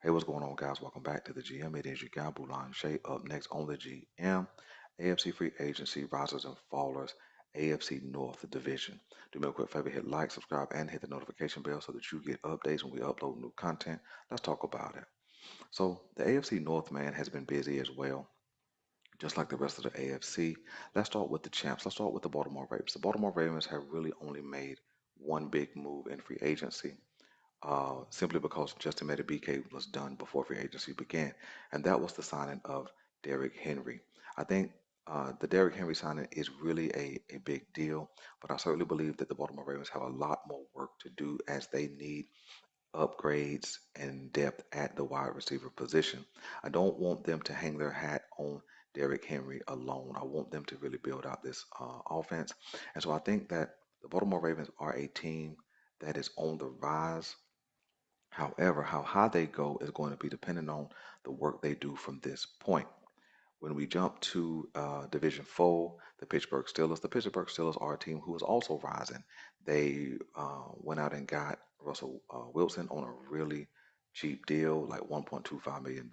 Hey, what's going on, guys? Welcome back to the GM. It is your guy, Bulan Shay. Up next on the GM, AFC Free Agency, Risers and Fallers, AFC North Division. Do me a quick favor, hit like, subscribe, and hit the notification bell so that you get updates when we upload new content. Let's talk about it. So, the AFC North, man, has been busy as well, just like the rest of the AFC. Let's start with the champs. Let's start with the Baltimore Ravens. The Baltimore Ravens have really only made one big move in free agency, simply because Justin Meta BK was done before free agency began, and that was the signing of Derrick Henry. I think the Derrick Henry signing is really a big deal, but I certainly believe that the Baltimore Ravens have a lot more work to do as they need upgrades and depth at the wide receiver position. I don't want them to hang their hat on Derrick Henry alone. I want them to really build out this offense. And so I think that the Baltimore Ravens are a team that is on the rise. However, how high they go is going to be dependent on the work they do from this point. When we jump to Division 4, the Pittsburgh Steelers are a team who is also rising. They went out and got Russell Wilson on a really cheap deal, like $1.25 million.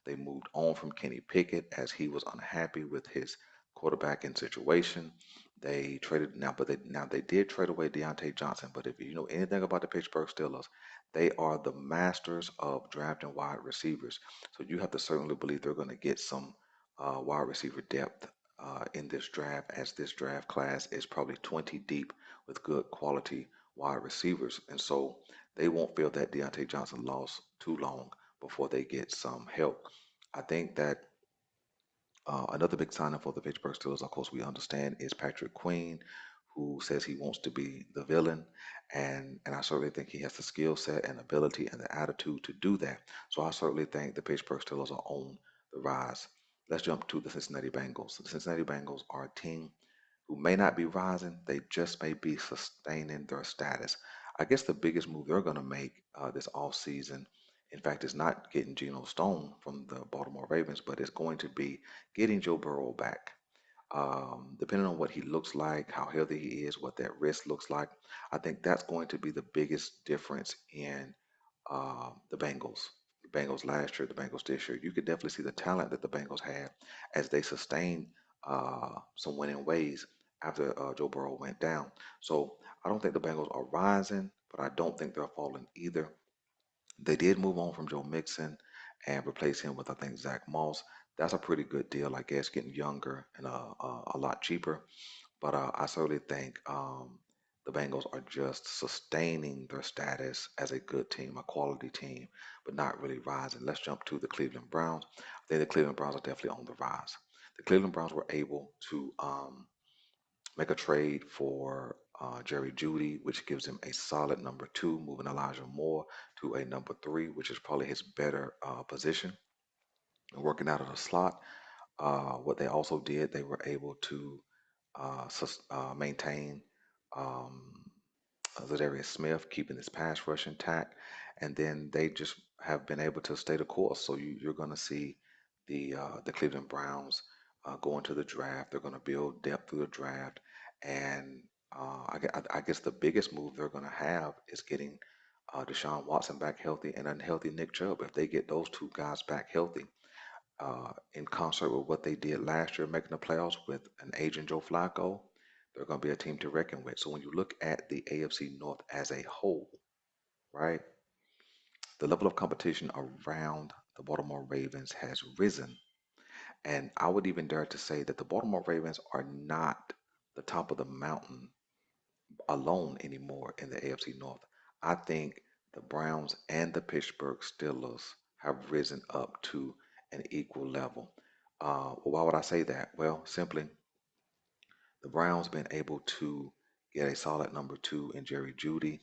They moved on from Kenny Pickett as he was unhappy with his quarterbacking situation. They traded now, but they did trade away Deontay Johnson. But if you know anything about the Pittsburgh Steelers, they are the masters of drafting wide receivers. So you have to certainly believe they're going to get some wide receiver depth in this draft, as this draft class is probably 20 deep with good quality wide receivers. And so they won't feel that Deontay Johnson lost too long before they get some help. I think that another big signing for the Pittsburgh Steelers, of course, we understand, is Patrick Queen, who says he wants to be the villain, and I certainly think he has the skill set and ability and the attitude to do that. So I certainly think the Pittsburgh Steelers are on the rise. Let's jump to the Cincinnati Bengals. The Cincinnati Bengals are a team who may not be rising; they just may be sustaining their status. I guess the biggest move they're going to make this offseason, in fact, is not getting Geno Stone from the Baltimore Ravens, but it's going to be getting Joe Burrow back. Depending on what he looks like, how healthy he is, what that wrist looks like, I think that's going to be the biggest difference in the Bengals. The Bengals last year, the Bengals this year. You could definitely see the talent that the Bengals had as they sustained some winning ways after Joe Burrow went down. So I don't think the Bengals are rising, but I don't think they're falling either. They did move on from Joe Mixon and replace him with, I think, Zach Moss. That's a pretty good deal, I guess, getting younger and a lot cheaper. But I certainly think the Bengals are just sustaining their status as a good team, a quality team, but not really rising. Let's jump to the Cleveland Browns. I think the Cleveland Browns are definitely on the rise. The Cleveland Browns were able to make a trade for Jerry Judy, which gives him a solid number two, moving Elijah Moore to a number three, which is probably his better position. And working out of the slot. What they also did, they were able to maintain um, Zadarius Smith, keeping his pass rush intact, and then they just have been able to stay the course. So you're going to see the Cleveland Browns go into the draft. They're going to build depth through the draft, and I guess the biggest move they're going to have is getting Deshaun Watson back healthy and unhealthy Nick Chubb. If they get those two guys back healthy, in concert with what they did last year, making the playoffs with an aging Joe Flacco, they're going to be a team to reckon with. So when you look at the AFC North as a whole, right, the level of competition around the Baltimore Ravens has risen. And I would even dare to say that the Baltimore Ravens are not the top of the mountain alone anymore in the AFC North. I think the Browns and the Pittsburgh Steelers have risen up to an equal level. Why would I say that? Well, simply the Browns been able to get a solid number two in Jerry Judy.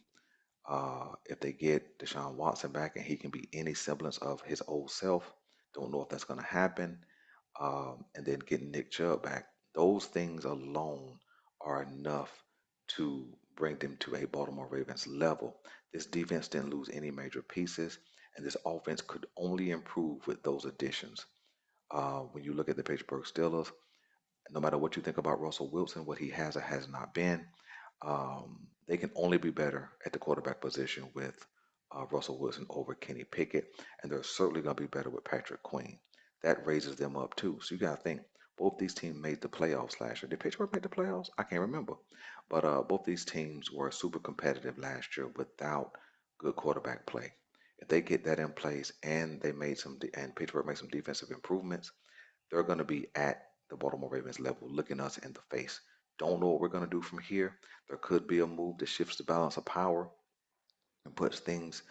If they get Deshaun Watson back and he can be any semblance of his old self, don't know if that's going to happen. And then getting Nick Chubb back, those things alone are enough to bring them to a Baltimore Ravens level. This defense didn't lose any major pieces, and this offense could only improve with those additions. When you look at the Pittsburgh Steelers, no matter what you think about Russell Wilson, what he has or has not been, they can only be better at the quarterback position with Russell Wilson over Kenny Pickett, and they're certainly going to be better with Patrick Queen. That raises them up too. So you got to think both these teams made the playoffs last year. Did Pittsburgh make the playoffs? I can't remember. But both these teams were super competitive last year without good quarterback play. If they get that in place and and Pittsburgh made some defensive improvements, they're going to be at the Baltimore Ravens level, looking us in the face. Don't know what we're going to do from here. There could be a move that shifts the balance of power and puts things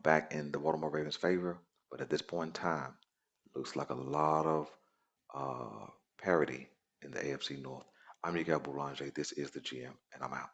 back in the Baltimore Ravens' favor. But at this point in time, looks like a lot of parity in the AFC North. I'm your guy, Boulanger. This is the GM, and I'm out.